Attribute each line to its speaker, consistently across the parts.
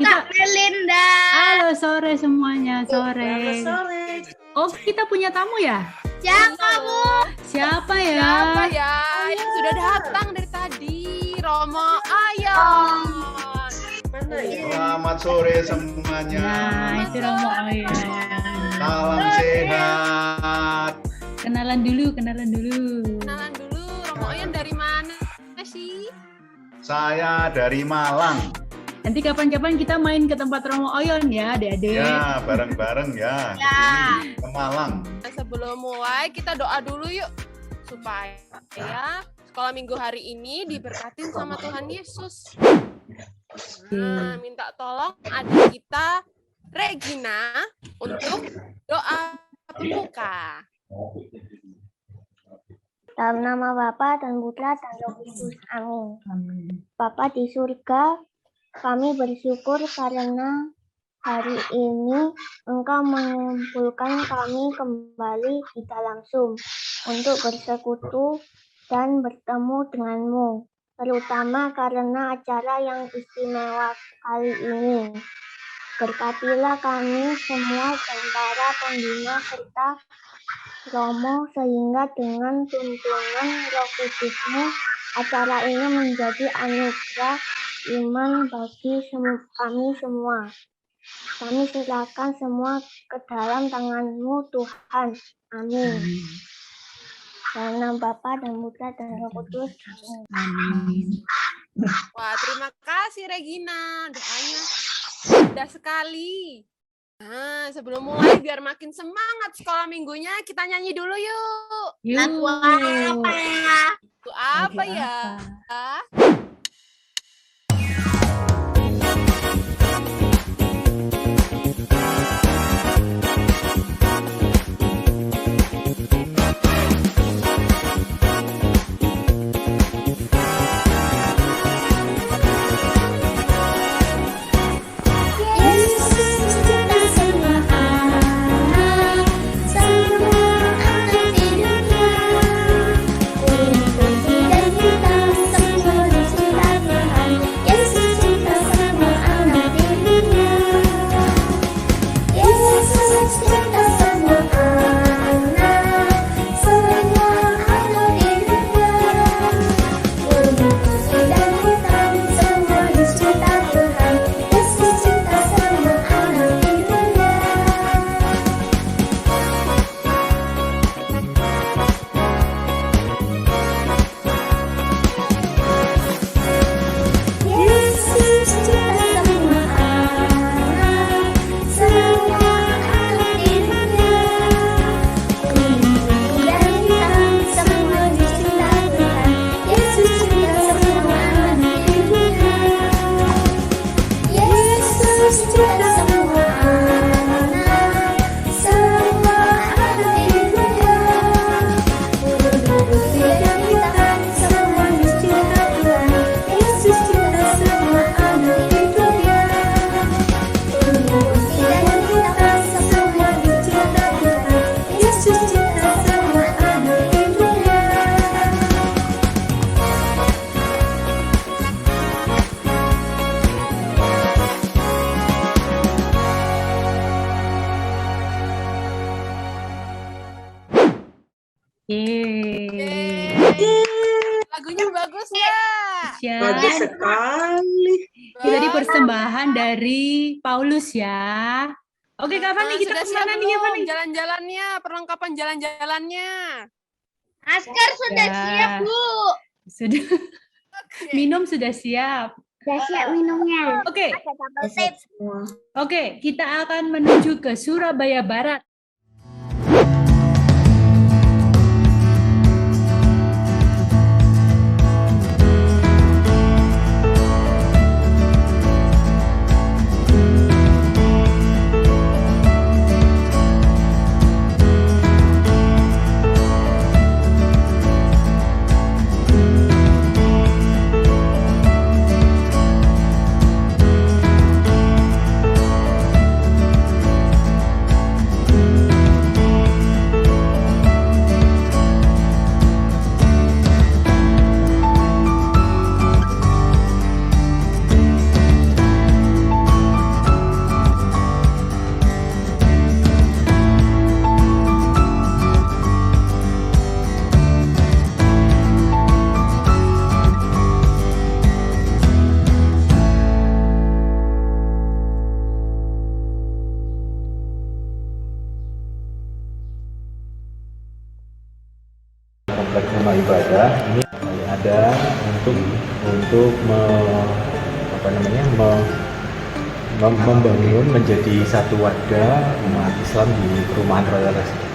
Speaker 1: Kak Melinda.
Speaker 2: Halo sore semuanya, sore.
Speaker 3: Halo sore.
Speaker 2: Oh, kita punya tamu ya?
Speaker 1: Siapa, Bu?
Speaker 2: Siapa ya?
Speaker 4: Siapa ya yang sudah datang dari tadi? Romo Ayon.
Speaker 3: Mana ya?
Speaker 5: Selamat sore semuanya.
Speaker 2: Nah, itu Romo Ayon.
Speaker 5: Salam sehat.
Speaker 2: Kenalan dulu.
Speaker 4: Kenalan dulu, Romo Ayon dari mana sih?
Speaker 5: Saya dari Malang.
Speaker 2: Nanti kapan-kapan kita main ke tempat Romo Ayon ya, adik-adik.
Speaker 5: Ya, bareng-bareng ya.
Speaker 1: Ya.
Speaker 5: Ke Malang.
Speaker 4: Sebelum mulai kita doa dulu yuk supaya sekolah minggu hari ini diberkatin sama Tuhan Yesus. Nah, minta tolong adik kita Regina untuk doa pembuka.
Speaker 6: Dalam nama Bapa dan Putra dan Roh Kudus. Amin. Bapa di surga, kami bersyukur karena hari ini Engkau mengumpulkan kami kembali di dalam Zoom untuk bersekutu dan bertemu denganmu, terutama karena acara yang istimewa kali ini. Berkatilah kami semua dan para pembina serta Romo sehingga dengan tuntunan Roh Kudus-Mu acara ini menjadi anugerah iman bagi kami semua. Kami serahkan semua ke dalam tangan-Mu Tuhan. Amin. Dalam nama Bapa dan Putra dan Roh Kudus.
Speaker 2: Amin.
Speaker 4: Wah, terima kasih Regina. Doanya indah sekali. Nah, sebelum mulai biar makin semangat sekolah minggunya, kita nyanyi dulu yuk.
Speaker 2: Yuk.
Speaker 1: Apa ya?
Speaker 4: Itu apa
Speaker 2: Lagu
Speaker 4: ya? Lagunya bagus ya.
Speaker 3: Bagus sekali.
Speaker 2: Kita di persembahan dari Paulus ya. Oke, Kak Fani, kita
Speaker 4: Sudah siap
Speaker 2: kemana nih ya,
Speaker 4: belum
Speaker 2: Fani?
Speaker 4: jalan-jalannya, perlengkapan jalan-jalannya?
Speaker 1: Masker sudah
Speaker 2: Ya.
Speaker 1: siap, Bu.
Speaker 2: Sudah. Minum sudah siap.
Speaker 6: Sudah siap minumnya.
Speaker 2: Oke,
Speaker 1: Ada double tape.
Speaker 2: oke, kita akan menuju ke Surabaya Barat.
Speaker 7: rumah ibadah ini ada untuk membangun menjadi satu wadah umat Islam di perumahan Royal Estate.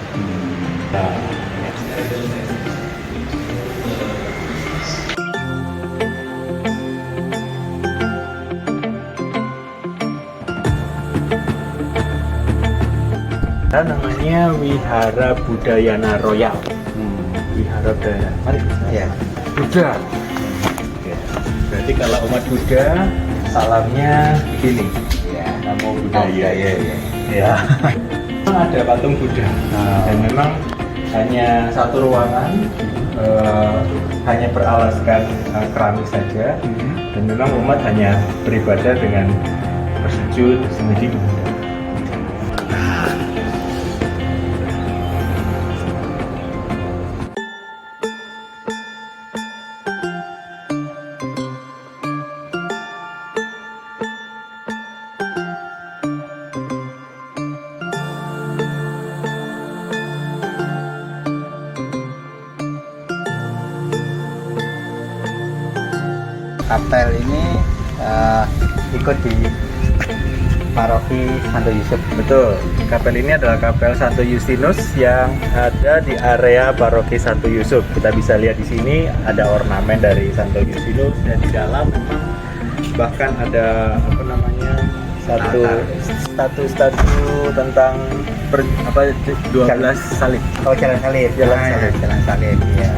Speaker 7: Nah, namanya Wihara Budayana Royal. Wihara Budayana. Mari ya. Buddha. Oke. Berarti kalau umat Buddha salamnya begini. Ya, namo Buddhaya. Ya. Memang ada patung Buddha. Dan memang hanya satu ruangan, hanya beralaskan keramik saja. Dan memang umat hanya beribadah dengan bersujud sendiri.
Speaker 8: Kapel ini ikut di paroki Santo Yusuf.
Speaker 7: Betul, kapel ini adalah kapel Santo Justinus yang ada di area paroki Santo Yusuf. Kita bisa lihat di sini ada ornamen dari Santo Justinus dan di dalam memang bahkan ada statu tentang 12 salib.
Speaker 8: Oh, jalan salib. Jalan salib. Ya.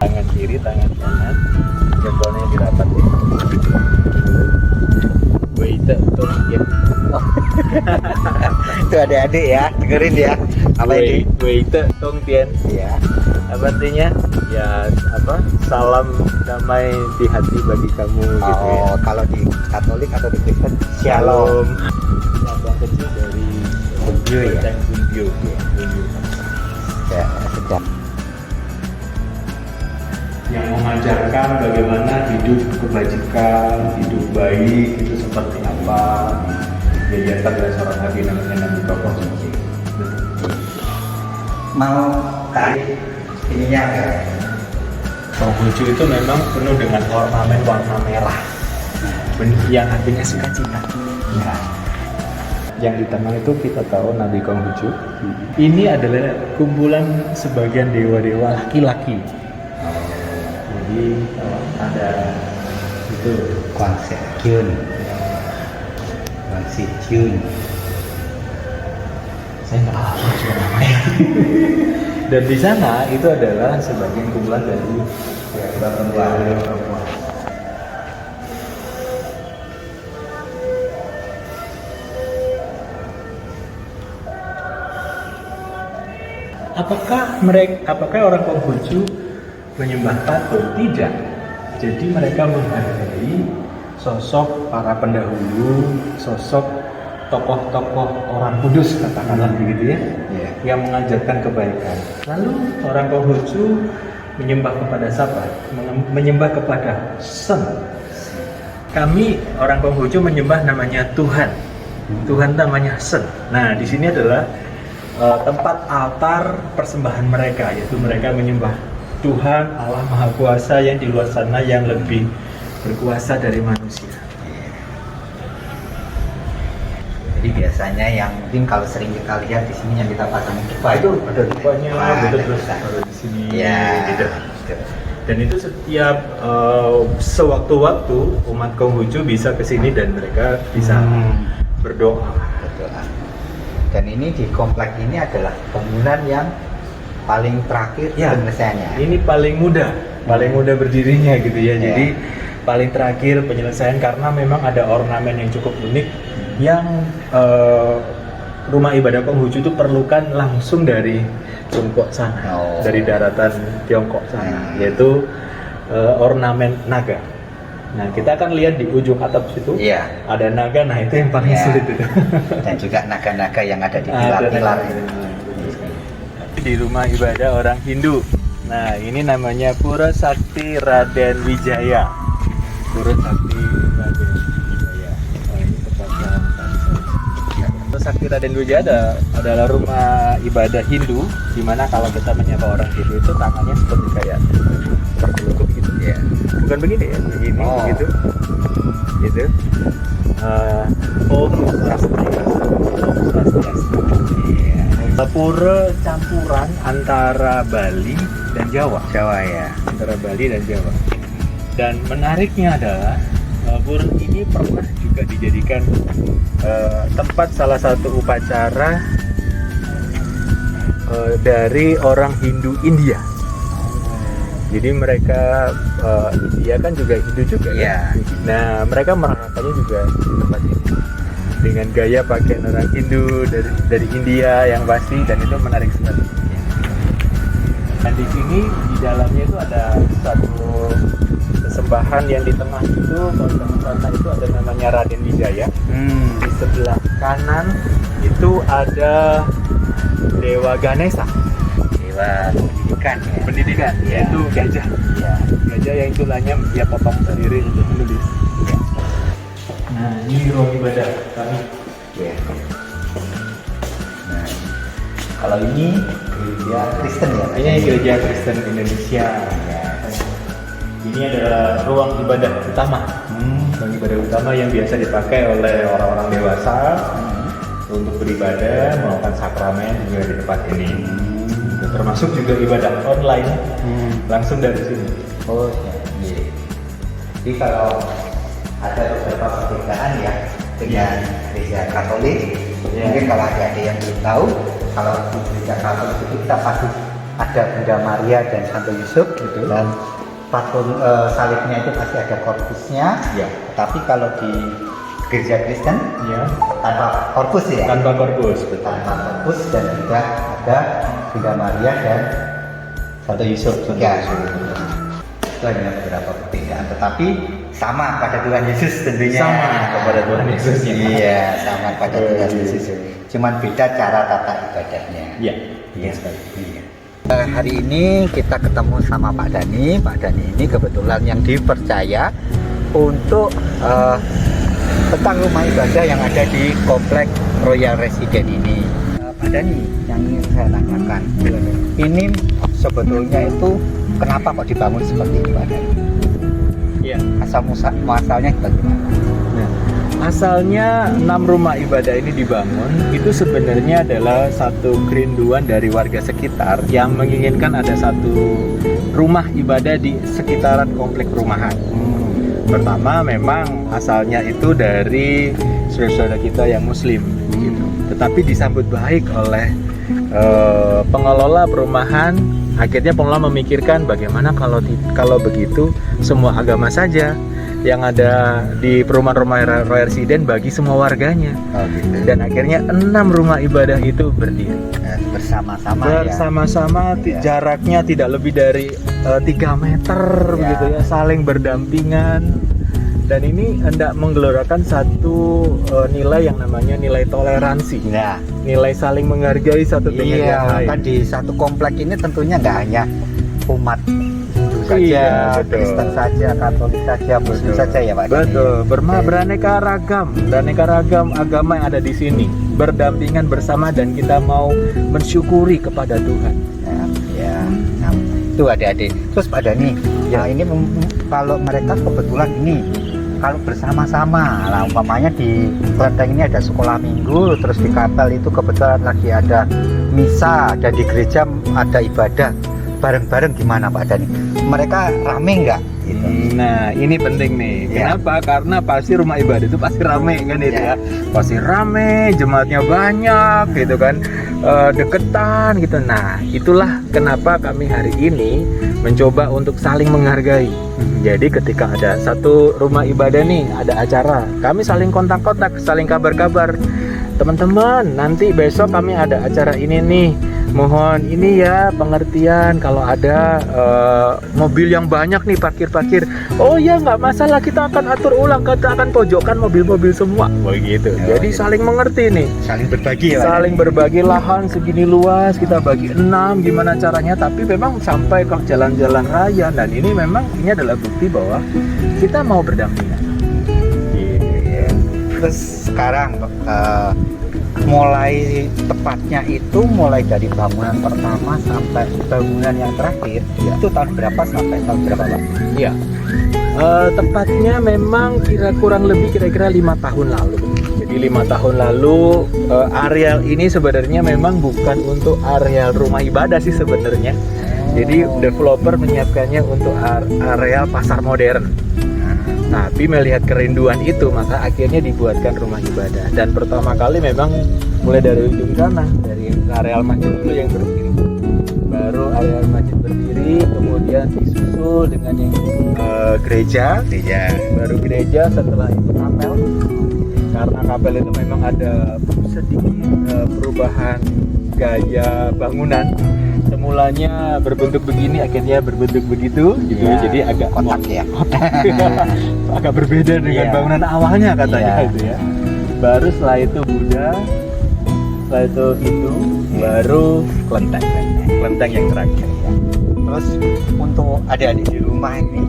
Speaker 7: Tangan kiri, tangan kanan, jempolnya dirapatin. Weite tuh ya.
Speaker 8: Itu adik-adik ya, dengerin ya. Apa ini?
Speaker 7: Weite tong tien.
Speaker 8: Ya.
Speaker 7: Apa artinya? Ya salam damai di hati bagi kamu gitu ya.
Speaker 8: Oh, kalau di Katolik atau di Kristen, Shalom.
Speaker 7: Lambang kecil dari
Speaker 8: Bumbyo ya.
Speaker 7: Bumbyo.
Speaker 8: Ya, sejak
Speaker 7: Yang mengajarkan bagaimana hidup kebajikan, hidup baik itu seperti apa. Diajarkan oleh seorang nabi namanya Nabi Konghucu.
Speaker 8: mau tarik ininya enggak?
Speaker 7: Konghucu itu memang penuh dengan ornamen warna merah, yang artinya sukacita. Ya. Yang di tengah itu kita tahu Nabi Konghucu. Ini adalah kumpulan sebagian dewa-dewa laki-laki. Jadi ada itu
Speaker 8: Kwang Sekyun, Kwang Sikyun.
Speaker 7: saya nggak hafal juga namanya. Dan di sana itu adalah sebagian kumpulan dari perempuan. Apakah orang Konghucu menyembah patung? Tidak. Jadi mereka menghargai sosok para pendahulu, sosok tokoh-tokoh orang kudus katakanlah begitu ya, yang mengajarkan kebaikan. Lalu orang Konghucu menyembah kepada siapa? Menyembah kepada Sen. Kami orang Konghucu menyembah namanya Tuhan. Tuhan namanya Sen. Nah, di sini adalah tempat altar persembahan mereka, yaitu mereka menyembah Tuhan Allah Maha Kuasa yang di luar sana yang lebih berkuasa dari manusia.
Speaker 8: Jadi biasanya yang mungkin kalau sering kita lihat di sini yang kita pasang dupa
Speaker 7: Itu ada dupanya, betul terus
Speaker 8: ada.
Speaker 7: kalau di sini.
Speaker 8: Ya,
Speaker 7: gitu. Dan itu setiap sewaktu-waktu umat Konghucu bisa ke sini dan mereka bisa berdoa.
Speaker 8: Berdoa. Dan ini di komplek ini adalah bangunan yang paling terakhir
Speaker 7: Ya.
Speaker 8: penyelesaiannya.
Speaker 7: Ini paling mudah berdirinya gitu ya. Jadi paling terakhir penyelesaian karena memang ada ornamen yang cukup unik yang rumah ibadah Konghucu itu perlukan langsung dari Tiongkok sana, dari daratan Tiongkok sana, yaitu ornamen naga. Nah, kita akan lihat di ujung atap situ
Speaker 8: Iya.
Speaker 7: ada naga. Nah, itu yang paling
Speaker 8: Iya.
Speaker 7: sulit itu.
Speaker 8: Dan juga naga-naga yang ada di
Speaker 7: Ada
Speaker 8: pilar-pilar.
Speaker 7: naga. Di rumah ibadah orang Hindu. Nah, ini namanya Pura Sakti Raden Wijaya. Pura Sakti Raden Wijaya. Oh, ini tepatnya. Pura Sakti Raden Wijaya adalah rumah ibadah Hindu, di mana kalau kita menyapa orang Hindu itu tangannya seperti kayak terkelukuk gitu ya. Bukan begini ya, begini
Speaker 8: Oh.
Speaker 7: gitu. Gitu. Om Swastiastu. Om Swastiastu. Iya. Pura campuran antara Bali dan Jawa.
Speaker 8: Jawa ya.
Speaker 7: Antara Bali dan Jawa. Dan menariknya adalah pura ini pernah juga dijadikan tempat salah satu upacara dari orang Hindu India. Jadi mereka India kan juga Hindu juga
Speaker 8: Iya.
Speaker 7: kan? Nah, mereka merayakannya juga di tempat ini dengan gaya pakaian orang Hindu dari India yang pasti, dan itu menarik sekali. Dan di sini di dalamnya itu ada satu sesembahan yang di tengah itu, kalau di tengah sana itu ada namanya Raden Wijaya. Di sebelah kanan itu ada Dewa Ganesha.
Speaker 8: Dewa pendidikan ya.
Speaker 7: Pendidikan,
Speaker 8: Iya.
Speaker 7: yaitu gajah.
Speaker 8: Iya.
Speaker 7: Gajah yang tulangnya dia potong sendiri untuk menulis. Nah, ini ruang ibadah kami.
Speaker 8: Iya. Nah, kalau ini gereja Kristen ya.
Speaker 7: Ini gereja Kristen Indonesia. Ini adalah ruang ibadah utama. Ruang ibadah utama yang biasa dipakai oleh orang-orang dewasa untuk beribadah, melakukan sakramen juga di tempat ini. Termasuk juga ibadah online langsung dari sini.
Speaker 8: Oh, iya. Jadi kalau ada beberapa perbedaan ya dengan gereja Katolik,
Speaker 7: Ya.
Speaker 8: mungkin kalau ada yang belum tahu, kalau di gereja Katolik itu kita pasti ada Bunda Maria dan Santo Yusuf,
Speaker 7: Betul.
Speaker 8: dan patung salibnya itu pasti ada korpusnya.
Speaker 7: Ya.
Speaker 8: Tapi kalau di gereja Kristen
Speaker 7: Ya.
Speaker 8: tanpa korpus ya,
Speaker 7: Tanpa korpus, betul.
Speaker 8: tanpa korpus, dan juga ada Bunda Maria dan Santo Yusuf. Ya. Itu hanya beberapa perbedaan, tetapi sama pada Tuhan Yesus tentunya.
Speaker 7: Sama kepada Tuhan Yesus.
Speaker 8: Iya, sama pada Tuhan Yesus. Cuman beda cara tata ibadahnya.
Speaker 7: Iya.
Speaker 8: Iya. Iya. Hari ini kita ketemu sama Pak Dani. Pak Dani ini kebetulan yang dipercaya untuk tentang rumah ibadah yang ada di komplek Royal Resident ini. Pak Dani, yang ingin saya tanyakan, ini sebetulnya itu kenapa kok dibangun seperti ini, Pak Dani?
Speaker 7: Iya.
Speaker 8: Muasalnya bagaimana?
Speaker 7: Nah, asalnya 6 rumah ibadah ini dibangun itu sebenarnya adalah satu kerinduan dari warga sekitar yang menginginkan ada satu rumah ibadah di sekitaran komplek perumahan. Pertama, memang asalnya itu dari saudara-saudara kita yang Muslim, gitu. Tetapi disambut baik oleh pengelola perumahan. Akhirnya pengelola memikirkan bagaimana kalau begitu semua agama saja yang ada di perumahan rumah Royal Resident bagi semua warganya.
Speaker 8: Oh, gitu.
Speaker 7: Dan akhirnya 6 rumah ibadah itu berdiri
Speaker 8: Bersama-sama ya.
Speaker 7: bersama-sama.
Speaker 8: Iya.
Speaker 7: Jaraknya tidak lebih dari 3 meter begitu ya, saling berdampingan. Dan ini hendak menggelorakan satu nilai yang namanya nilai toleransi,
Speaker 8: Nah,
Speaker 7: nilai saling menghargai satu dengan yang
Speaker 8: iya,
Speaker 7: lain.
Speaker 8: kan di satu komplek ini tentunya nggak hanya umat Hindu saja,
Speaker 7: Iya, betul.
Speaker 8: Kristen saja, Katolik saja, Muslim
Speaker 7: Betul.
Speaker 8: saja ya Pak Dani.
Speaker 7: Betul, beraneka ragam agama yang ada di sini berdampingan bersama, dan kita mau mensyukuri kepada Tuhan.
Speaker 8: Nah, ya, nah, itu adik-adik. Terus Pak Dani, ya ini kalau mereka kebetulan ini kalau bersama-sama, lah umpamanya di kelenteng ini ada sekolah minggu, terus di kapel itu kebetulan lagi ada misa, dan di gereja ada ibadah bareng-bareng, gimana Pak Dani? Mereka rame nggak? Gitu.
Speaker 7: Nah, ini penting nih.
Speaker 8: Ya.
Speaker 7: Kenapa? Karena pasti rumah ibadah itu pasti rame kan itu ya. Pasti rame, jemaatnya banyak gitu kan. Deketan gitu. Nah, itulah kenapa kami hari ini mencoba untuk saling menghargai. Jadi ketika ada satu rumah ibadah nih, ada acara, kami saling kontak-kontak, saling kabar-kabar. teman-teman, nanti besok kami ada acara ini nih. Mohon ini ya pengertian kalau ada mobil yang banyak nih parkir-parkir. Oh ya nggak masalah, kita akan atur ulang, kita akan pojokkan mobil-mobil semua. Begitu. Jadi saling mengerti nih.
Speaker 8: Saling berbagi ya.
Speaker 7: Saling berbagi lahan segini luas, kita bagi 6 gimana caranya, tapi memang sampai ke jalan-jalan raya, dan ini memang ini adalah bukti bahwa kita mau berdampingan.
Speaker 8: Iya. Terus sekarang mulai tepatnya itu mulai dari bangunan pertama sampai bangunan yang terakhir itu tahun berapa sampai tahun berapa, Pak?
Speaker 7: Iya. Tepatnya memang kurang lebih kira-kira 5 tahun lalu. Jadi 5 tahun lalu areal ini sebenarnya memang bukan untuk areal rumah ibadah sih sebenarnya. Jadi developer menyiapkannya untuk areal pasar modern. Tapi melihat kerinduan itu, maka akhirnya dibuatkan rumah ibadah. Dan pertama kali memang mulai dari ujung sana, dari areal masjid dulu yang berdiri. Baru areal masjid berdiri, kemudian disusul dengan yang gereja. Baru gereja, setelah itu kapel. Karena kapel itu memang ada sedikit perubahan gaya bangunan. Semulanya berbentuk begini, akhirnya berbentuk begitu, gitu.
Speaker 8: Ya,
Speaker 7: jadi agak
Speaker 8: kotak ya.
Speaker 7: agak berbeda dengan
Speaker 8: Iya.
Speaker 7: bangunan awalnya katanya
Speaker 8: Iya.
Speaker 7: itu ya. Baru setelah itu Buddha, setelah itu baru kelenteng yang terakhir.
Speaker 8: Terus untuk adik-adik di rumah ini,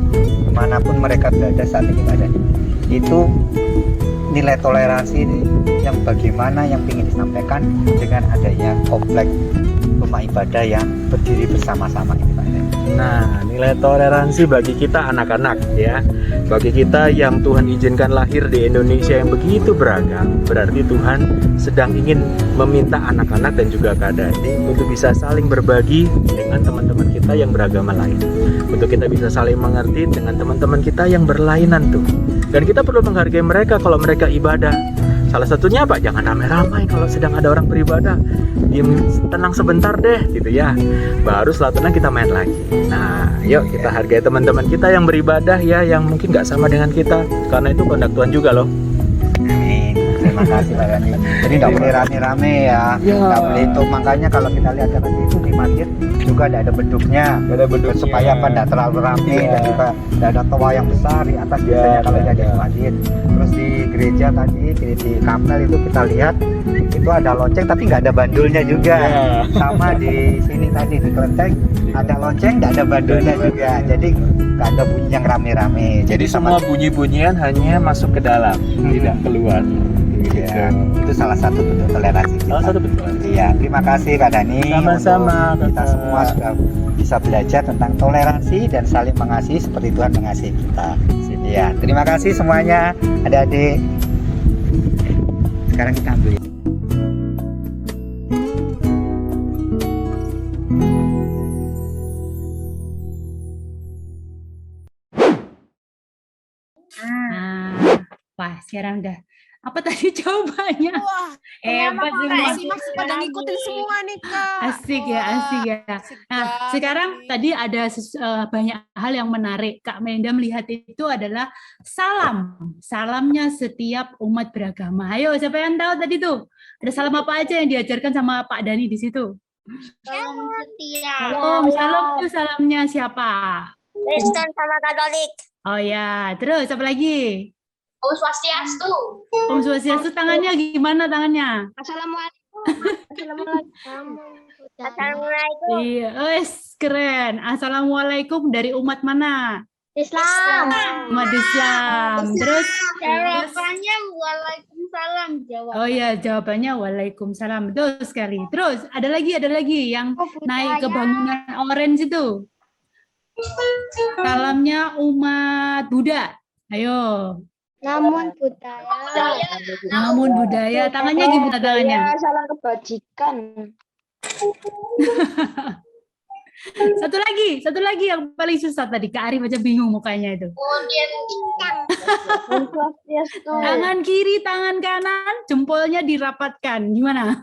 Speaker 8: dimanapun mereka berada saat ini ada, itu nilai toleransi ini yang bagaimana yang ingin disampaikan dengan adanya komplek rumah ibadah yang berdiri bersama-sama ini, Pak.
Speaker 7: Nah, nilai toleransi bagi kita anak-anak ya, bagi kita yang Tuhan izinkan lahir di Indonesia yang begitu beragam, berarti Tuhan sedang ingin meminta anak-anak dan juga adik untuk bisa saling berbagi dengan teman-teman kita yang beragama lain, untuk kita bisa saling mengerti dengan teman-teman kita yang berlainan tuh. Dan kita perlu menghargai mereka kalau mereka ibadah. Salah satunya apa? Jangan ramai-ramai kalau sedang ada orang beribadah. Diam, tenang sebentar deh gitu ya. Baru setelah tenang kita main lagi. Nah, yuk kita hargai teman-teman kita yang beribadah ya, yang mungkin nggak sama dengan kita. Karena itu kehendak Tuhan juga loh.
Speaker 8: Amin. Terima kasih Pak Yani. Jadi nggak boleh rame-rame ya.
Speaker 7: Ya.
Speaker 8: Nggak boleh itu. Makanya kalau kita lihat seperti itu di masjid juga ada beduknya.
Speaker 7: Ada beduknya.
Speaker 8: Supaya apa nggak terlalu rame
Speaker 7: Ya.
Speaker 8: dan juga nggak ada toa yang besar di atas
Speaker 7: Ya,
Speaker 8: biasanya kalau
Speaker 7: ya,
Speaker 8: ada di
Speaker 7: ya.
Speaker 8: masjid. Terus di gereja tadi di kapel itu kita lihat itu ada lonceng tapi nggak ada bandulnya juga.
Speaker 7: Ya.
Speaker 8: Sama di sini tadi di kelenteng ada lonceng nggak ada bandulnya juga. Jadi nggak ada bunyi yang rame-rame.
Speaker 7: Jadi semua bunyi-bunyian hanya masuk ke dalam, tidak keluar.
Speaker 8: Ya, itu salah satu bentuk toleransi kita.
Speaker 7: Salah satu bentuk.
Speaker 8: Iya, terima kasih Kak Dani.
Speaker 7: Sama-sama,
Speaker 8: Untuk kita
Speaker 7: Kakak.
Speaker 8: semua sudah bisa belajar tentang toleransi dan saling mengasihi seperti Tuhan mengasihi kita. Iya, terima kasih semuanya, adik-adik. Sekarang kita ambil.
Speaker 2: Nah, wah sekarang udah. Apa tadi jawabannya?
Speaker 4: Wah,
Speaker 2: Hebat semua.
Speaker 4: masih pada ngikutin semua nih, Kak.
Speaker 2: Asik ya, asik ya.
Speaker 4: Asik
Speaker 2: Nah,
Speaker 4: banget
Speaker 2: sekarang
Speaker 4: nih.
Speaker 2: tadi ada banyak hal yang menarik. Kak Menda melihat itu adalah salam. Salamnya setiap umat beragama. Ayo, siapa yang tahu tadi tuh? Ada salam apa aja yang diajarkan sama Pak Dani di situ?
Speaker 1: Salam setia.
Speaker 2: Salam itu salamnya siapa?
Speaker 1: Kristen sama Katolik.
Speaker 2: Oh ya, terus apa lagi?
Speaker 1: Om Swastiastu.
Speaker 2: Om Swastiastu tangannya gimana tangannya?
Speaker 1: Assalamualaikum. Assalamualaikum.
Speaker 2: Iya, keren. Assalamualaikum dari umat mana?
Speaker 1: Islam.
Speaker 2: Umat Islam. Terus
Speaker 1: Jawabannya waalaikumsalam. Jawab.
Speaker 2: oh ya, jawabannya waalaikumsalam. Betul sekali. Terus ada lagi yang naik ke bangunan orange itu. Salamnya umat Buddha. Ayo.
Speaker 6: Namun budaya.
Speaker 2: Namun budaya. Tangannya gimana tangannya?
Speaker 6: Salam kebajikan.
Speaker 2: Satu lagi yang paling susah tadi. Kak Arif aja bingung mukanya itu.
Speaker 1: Kemudian ikan.
Speaker 2: Tangan kiri, tangan kanan, jempolnya dirapatkan. Gimana?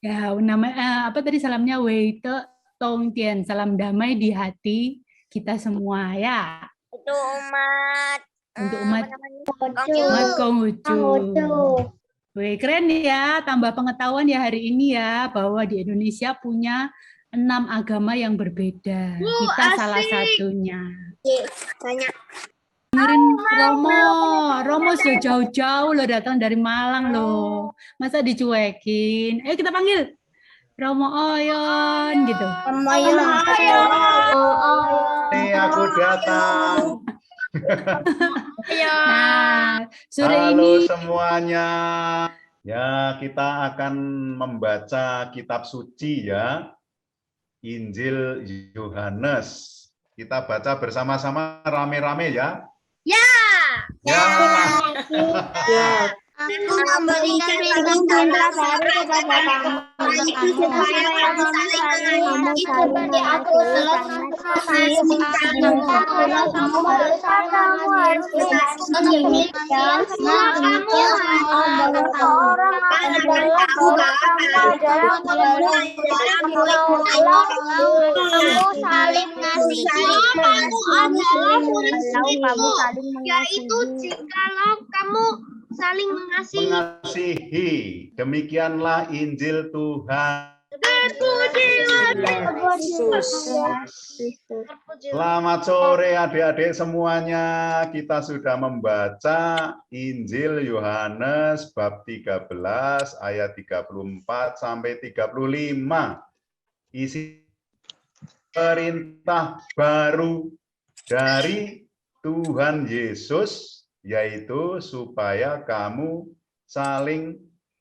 Speaker 2: Ya, nama apa tadi salamnya? Wei Te Tong Tien. Salam damai di hati kita semua ya.
Speaker 1: Itu umat
Speaker 2: untuk umat
Speaker 6: Konghucu.
Speaker 2: Konghucu. Wih, keren ya, tambah pengetahuan ya hari ini ya, bahwa di Indonesia punya 6 agama yang berbeda. Kita salah satunya.
Speaker 1: Banyak.
Speaker 2: Dengerin Romo sudah jauh-jauh loh datang dari Malang loh. Masa dicuekin? Ayo kita panggil Romo Oyon gitu.
Speaker 5: Nih aku datang.
Speaker 2: Nah, sore
Speaker 5: Halo
Speaker 2: ini
Speaker 5: semuanya. Ya, kita akan membaca kitab suci ya. Injil Yohanes. Kita baca bersama-sama rame-rame ya.
Speaker 1: Ya.
Speaker 5: Ya.
Speaker 1: Aku memberikan perintah baru kepada kamu, supaya kamu saling mengasihi seperti aku telah mengasihi kamu. Kamu harus mengasihi yaitu jikalau kamu saling mengasihi.
Speaker 5: Demikianlah Injil Tuhan. Selamat sore adik-adik semuanya. Kita sudah membaca Injil Yohanes bab 13 ayat 34 sampai 35. Isi perintah baru dari Tuhan Yesus, yaitu supaya kamu saling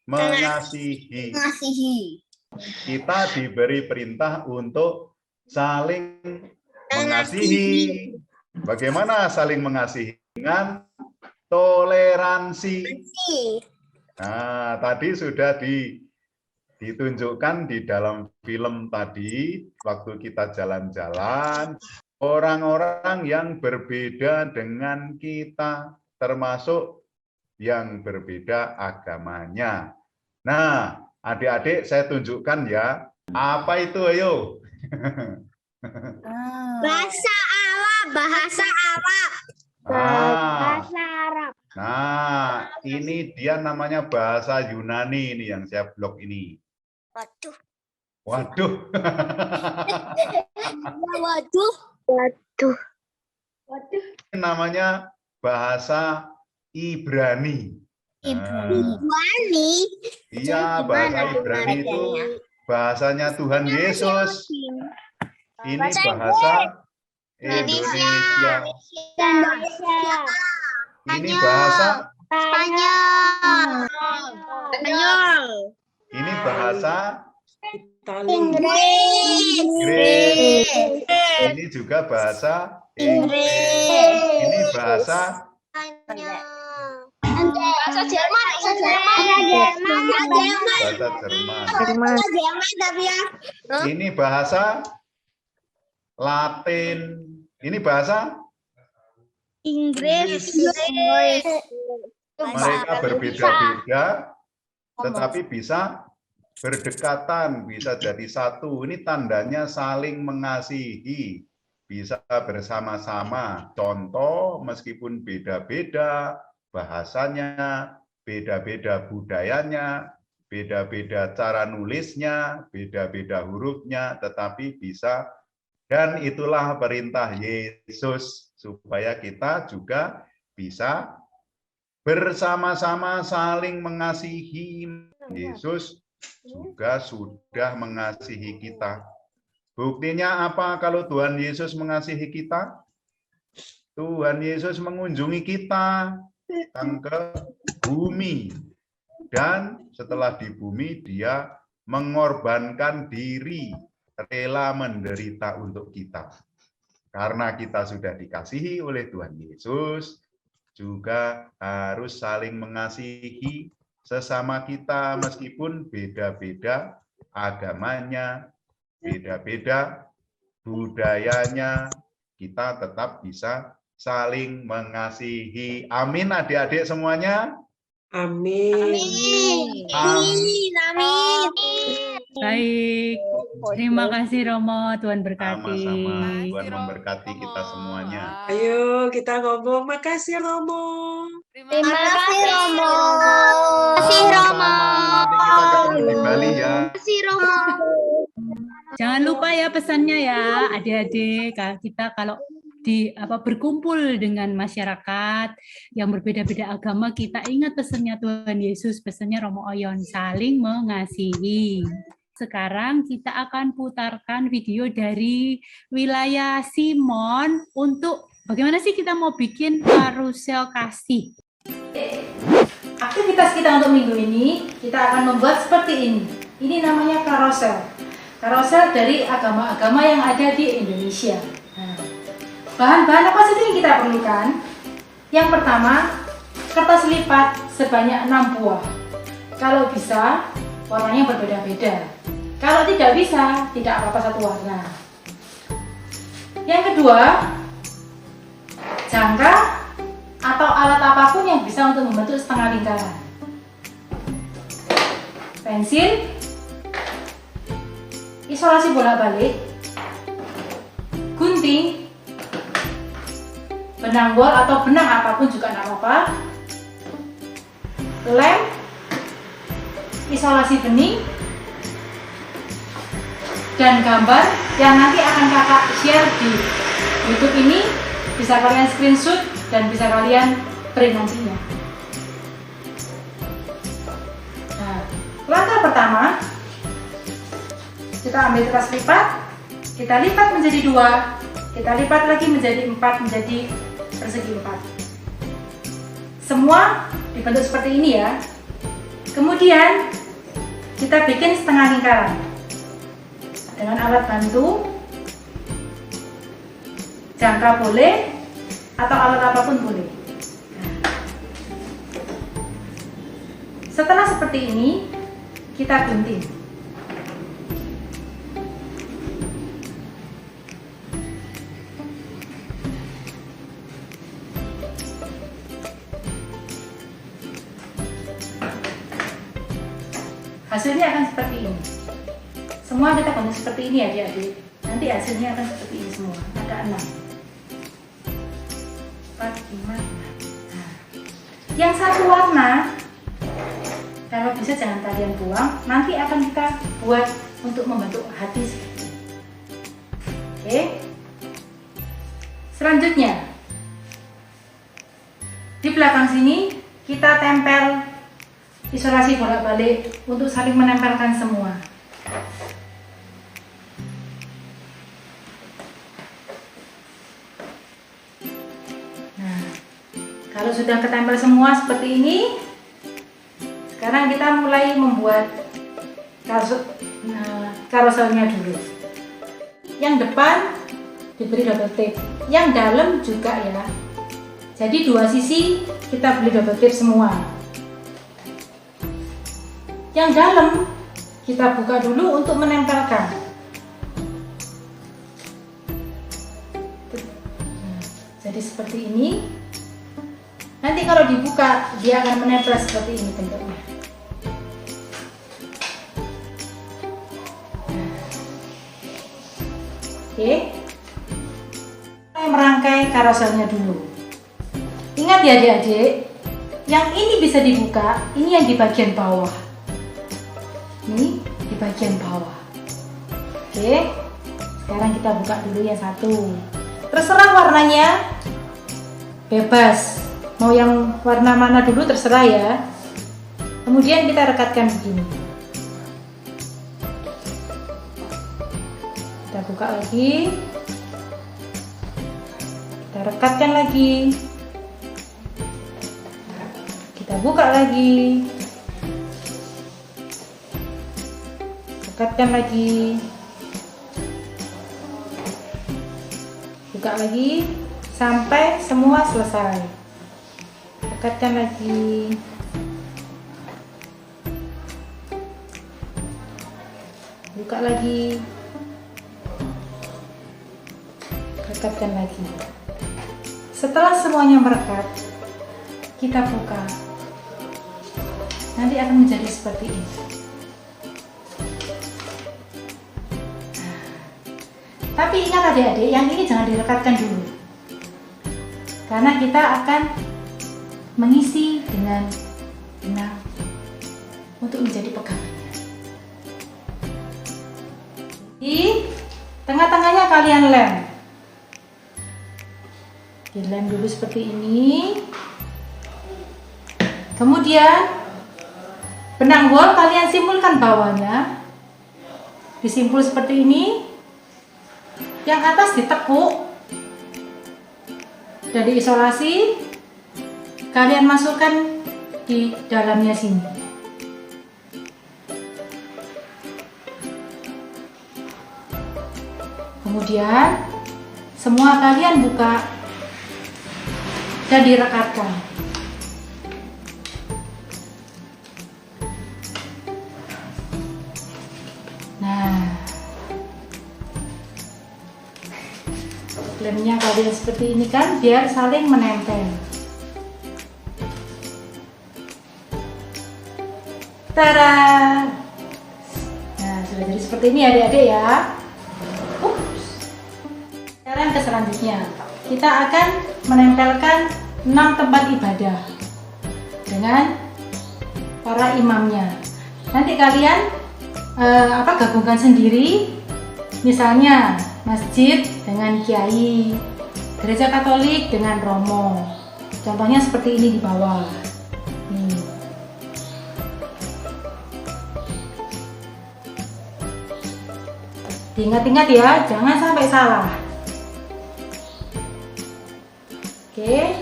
Speaker 5: mengasihi. Kita diberi perintah untuk saling mengasihi. Bagaimana saling mengasihi? Dengan toleransi. Nah, tadi sudah ditunjukkan di dalam film tadi, waktu kita jalan-jalan, orang-orang yang berbeda dengan kita, termasuk yang berbeda agamanya. Nah, adik-adik saya tunjukkan ya. Apa itu ayo?
Speaker 1: Bahasa Arab.
Speaker 5: Nah, ini dia namanya bahasa Yunani ini yang saya blok ini. Waduh. Ini namanya bahasa Ibrani. Iya, bahasa Ibrani itu bahasanya Tuhan Yesus. Ini bahasa Indonesia. Ini bahasa Ini bahasa
Speaker 1: Inggris.
Speaker 5: Ini juga bahasa Inggris. Ini bahasa
Speaker 1: Bahasa Jerman.
Speaker 5: Ini bahasa Latin. Ini bahasa
Speaker 1: Inggris.
Speaker 5: Mereka berbeda-beda, tetapi bisa berdekatan, bisa jadi satu. Ini tandanya saling mengasihi, bisa bersama-sama. Contoh, meskipun beda-beda bahasanya, beda-beda budayanya, beda-beda cara nulisnya, beda-beda hurufnya, tetapi bisa. Dan itulah perintah Yesus, supaya kita juga bisa bersama-sama saling mengasihi. Yesus juga sudah mengasihi kita. Buktinya apa kalau Tuhan Yesus mengasihi kita? Tuhan Yesus mengunjungi kita datang ke bumi. Dan setelah di bumi, dia mengorbankan diri, rela menderita untuk kita. Karena kita sudah dikasihi oleh Tuhan Yesus, juga harus saling mengasihi sesama kita meskipun beda-beda agamanya, beda-beda budayanya, kita tetap bisa saling mengasihi. Amin adik-adik semuanya.
Speaker 3: Amin.
Speaker 1: Amin.
Speaker 2: baik. baik. Terima kasih Romo, Tuhan berkati.
Speaker 5: Sama-sama. Tuhan memberkati kita semuanya.
Speaker 3: Ayo kita ngomong makasih Romo.
Speaker 1: Terima kasih Romo.
Speaker 5: Sama-sama. Nanti kita ketemu di Bali ya.
Speaker 1: Kasih Romo.
Speaker 2: Jangan lupa ya pesannya ya, adik-adik. Kita kalau berkumpul dengan masyarakat yang berbeda-beda agama, kita ingat pesannya Tuhan Yesus, pesannya Romo Oyon, saling mengasihi. Sekarang kita akan putarkan video dari wilayah Simon untuk bagaimana sih kita mau bikin karusel kasih.
Speaker 9: Aktivitas kita untuk minggu ini, kita akan membuat seperti ini. Ini namanya karosel. Karosel dari agama-agama yang ada di Indonesia. Bahan-bahan apa saja yang kita perlukan? Yang pertama, kertas lipat sebanyak 6 buah. Kalau bisa, warnanya berbeda-beda. Kalau tidak bisa, tidak apa-apa satu warna. Yang kedua, jangka atau alat apapun yang bisa untuk membentuk setengah lingkaran. Pensil, isolasi bolak-balik, gunting, benang bor atau benang apapun juga tidak apa-apa, lem, isolasi bening, dan gambar yang nanti akan kakak share di YouTube ini. Bisa kalian screenshot dan bisa kalian print nantinya. Nah, langkah pertama, kita ambil kertas lipat, kita lipat menjadi 2, kita lipat lagi menjadi 4, menjadi persegi 4. Semua dibentuk seperti ini ya. Kemudian kita bikin setengah lingkaran dengan alat bantu, jangka boleh atau alat apapun boleh. Setelah seperti ini, kita gunting. Hasilnya akan seperti ini. Semua kita gunting seperti ini adik-adik. Nanti hasilnya akan seperti ini semua. Ada 6. 4, 5, 6. Nah, yang satu warna, kalau bisa jangan kalian buang. Nanti akan kita buat untuk membentuk hati. Oke. Selanjutnya, di belakang sini kita tempel isolasi bolak-balik untuk saling menempelkan semua. Nah, kalau sudah ketempel semua seperti ini, sekarang kita mulai membuat karoselnya dulu. Yang depan diberi double tape, yang dalam juga ya. Jadi 2 sisi kita beli double tape semua. Yang dalam kita buka dulu untuk menempelkan. Jadi seperti ini. Nanti kalau dibuka dia akan menempel seperti ini bentuknya. Oke. Saya merangkai karoselnya dulu. Ingat ya adik-adik, yang ini bisa dibuka, ini yang di bagian bawah. Ini di bagian bawah. Oke, sekarang kita buka dulu yang satu. Terserah warnanya, bebas. Mau yang warna mana dulu terserah ya. Kemudian kita rekatkan begini. Kita buka lagi. Kita rekatkan lagi. Kita buka lagi. Rekatkan lagi, buka lagi sampai semua selesai. Rekatkan lagi, buka lagi, rekatkan lagi. Setelah semuanya merekat, kita buka. Nanti akan menjadi seperti ini. Tapi ingat adik-adik, yang ini jangan direkatkan dulu. Karena kita akan mengisi dengan benang untuk menjadi pegangannya. Di tengah-tengahnya kalian lem. Dilem dulu seperti ini. Kemudian benang wol kalian simpulkan bawahnya. Disimpul seperti ini. Yang atas ditekuk dan diisolasi. Kalian masukkan di dalamnya sini. Kemudian semua kalian buka dan direkatkan. Nah, lemnya kalian seperti ini kan, biar saling menempel. Tada! Nah, sudah jadi seperti ini adik-adik ya. Sekarang ke selanjutnya, kita akan menempelkan 6 tempat ibadah dengan para imamnya. Nanti kalian gabungkan sendiri, misalnya masjid dengan kiai, gereja Katolik dengan romo. Contohnya seperti ini di bawah. Nih. Diingat-ingat ya, jangan sampai salah. Oke,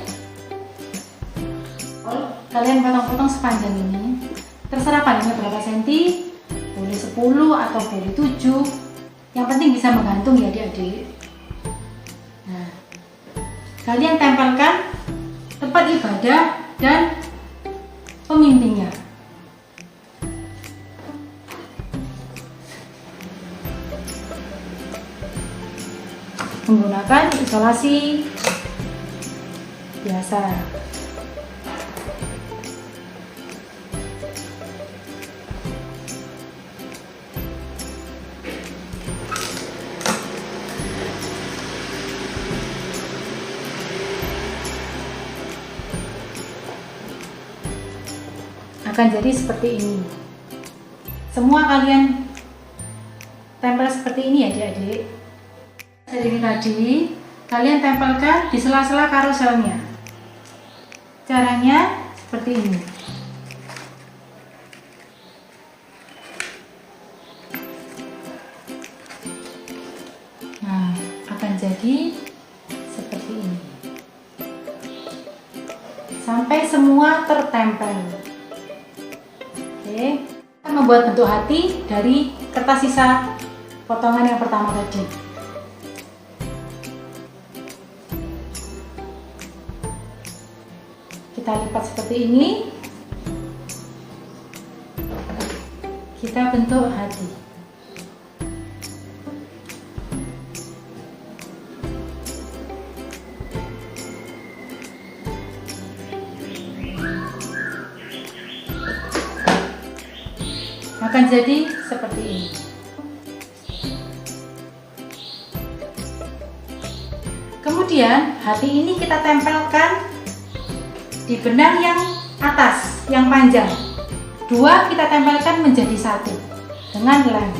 Speaker 9: kalian potong-potong sepanjang ini, terserah panjangnya berapa senti, boleh 10 atau boleh 7, yang penting bisa menggantung ya adik-adik. Nah, kalian tempelkan tempat ibadah dan pemimpinnya. Menggunakan isolasi biasa. Akan jadi seperti ini. Semua kalian tempel seperti ini ya adik-adik. Jadi tadi kalian tempelkan di sela-sela karuselnya. Caranya seperti ini. Nah, akan jadi seperti ini. Sampai semua tertempel. Oke, kita membuat bentuk hati dari kertas sisa potongan yang pertama tadi. Kita lipat seperti ini. Kita bentuk hati. Akan jadi seperti ini. Kemudian hati ini kita tempelkan di benang yang atas, yang panjang. 2 kita tempelkan menjadi 1 dengan lem.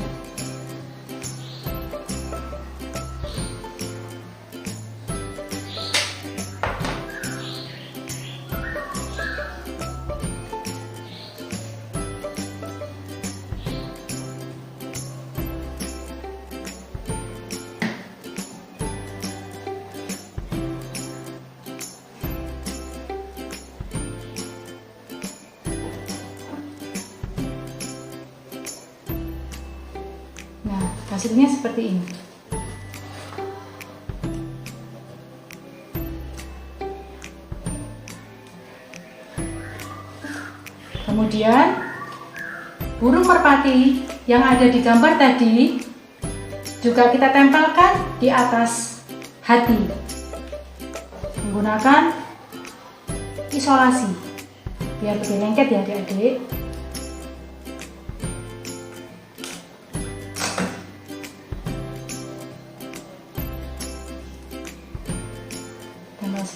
Speaker 9: Hasilnya seperti ini. Kemudian burung merpati yang ada di gambar tadi juga kita tempelkan di atas hati menggunakan isolasi biar lebih lengket ya adik-adik.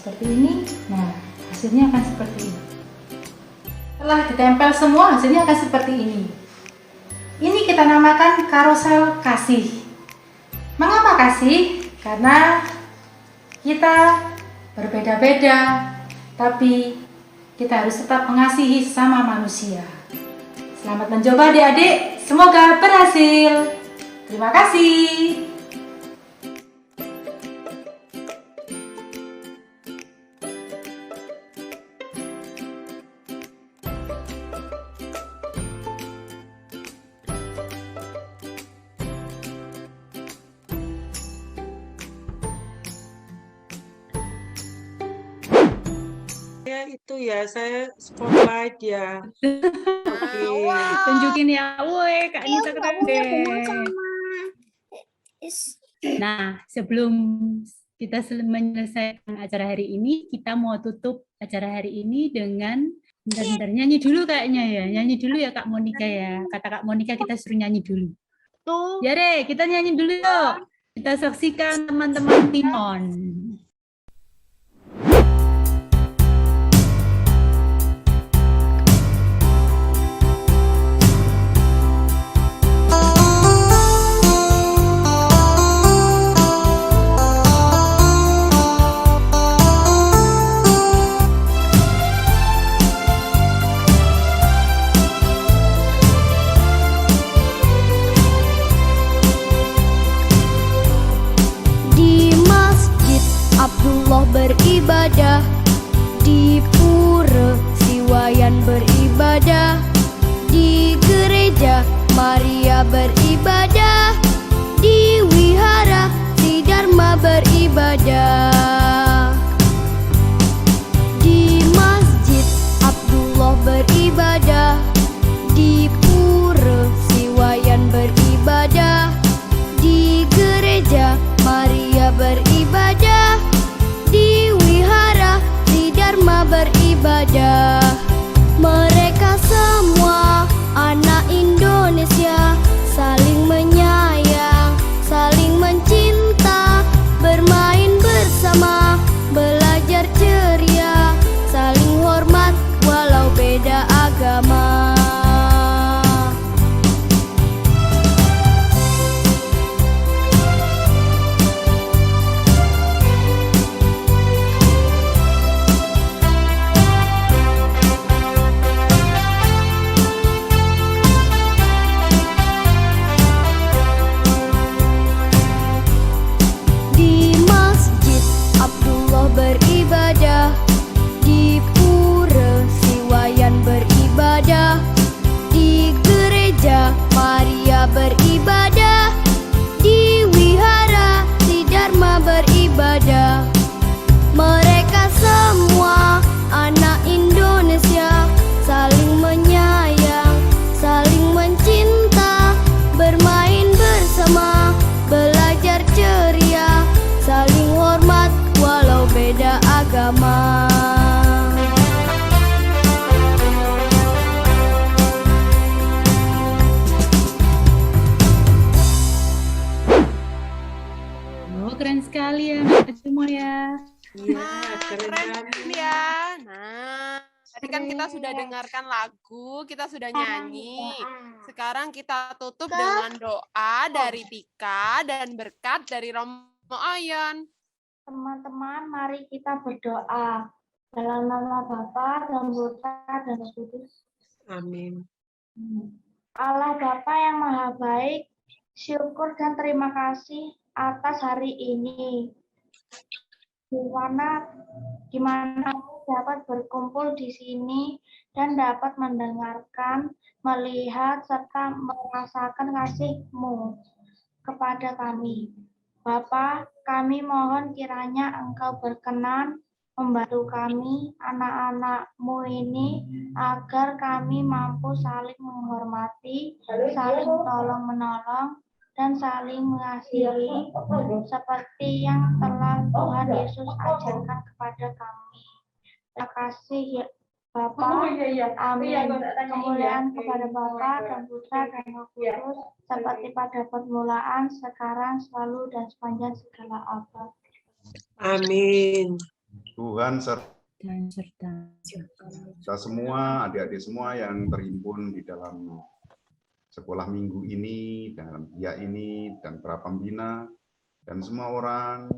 Speaker 9: seperti ini. Nah, hasilnya akan seperti ini. Setelah ditempel semua, hasilnya akan seperti ini. Ini kita namakan karosel kasih. Mengapa kasih? Karena kita berbeda-beda, tapi kita harus tetap mengasihi sesama manusia. Selamat mencoba adik-adik, semoga berhasil. Terima kasih.
Speaker 3: Ya itu ya, saya spotlight ya. Oke.
Speaker 2: Tunjukin ya, woi Kak Nisa keren deh. Nah, sebelum kita menyelesaikan acara hari ini, kita mau tutup acara hari ini dengan bentar nyanyi dulu kayaknya ya. Nyanyi dulu ya Kak Monika ya. Kata Kak Monika kita suruh nyanyi dulu. Ya deh, kita nyanyi dulu yuk. Kita saksikan teman-teman Timon.
Speaker 1: Di Masjid Abdullah beribadah, di Pura Siwayan beribadah, di Gereja Maria beribadah, di Wihara Tridharma beribadah. Di Masjid Abdullah beribadah, di Pura Siwayan beribadah, di Gereja Maria beribadah, di Wihara Tridharma beribadah. Mereka semua anak Indonesia, saling menyayang, saling mencinta, bermain bersama, belajar ceria, saling hormat walau beda agama. Di Masjid Abdullah beribadah, di Pura Siwayan beribadah, di Gereja Maria beribadah, di Wihara Tridharma beribadah. Mereka semua anak Indonesia, saling menyayang, saling mencinta, bermain bersama, belajar ceria, saling hormat walau beda agama.
Speaker 2: Oh, keren sekali ya anak semua ya.
Speaker 3: Iya, keren
Speaker 4: Keren
Speaker 3: kan?
Speaker 4: ya. Nah, tadi kan kita sudah dengarkan lagu, kita sudah nyanyi. Sekarang kita tutup dengan doa dari Tika dan berkat dari Romo Ayan.
Speaker 6: Teman-teman, mari kita berdoa. Dalam nama Bapa dan Putra dan Roh Kudus.
Speaker 3: Amin.
Speaker 6: Allah Bapa yang Maha Baik, syukur dan terima kasih atas hari ini. Di mana dapat berkumpul di sini dan dapat mendengarkan, melihat, serta merasakan kasih-Mu kepada kami. Bapa, kami mohon kiranya Engkau berkenan membantu kami, anak-anak-Mu ini, agar kami mampu saling menghormati, saling tolong-menolong, dan saling mengasihi, seperti yang telah Tuhan Yesus ajarkan kepada kami. Terima kasih ya Bapa. Amin. Kemuliaan kepada Bapa dan Putra dan Roh Kudus, seperti pada permulaan, sekarang, selalu, dan sepanjang segala abad.
Speaker 3: Amin.
Speaker 5: Tuhan serta
Speaker 2: dan serta
Speaker 5: kita semua, adik-adik semua yang terhimpun di dalam sekolah minggu ini, dalam dia ini, dan para pembina, dan semua orang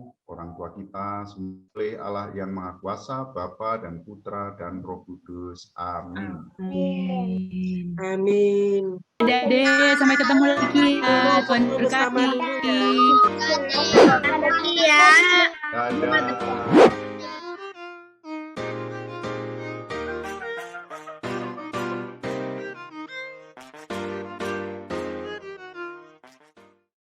Speaker 5: tua kita, oleh Allah yang Maha Kuasa, Bapa dan Putra dan Roh Kudus. Amin.
Speaker 2: amin.
Speaker 3: Amin.
Speaker 2: Adik-adik, sampai ketemu lagi ya. Tuhan
Speaker 3: Bersama
Speaker 2: berkati.
Speaker 3: dulu ya.
Speaker 5: Dadah.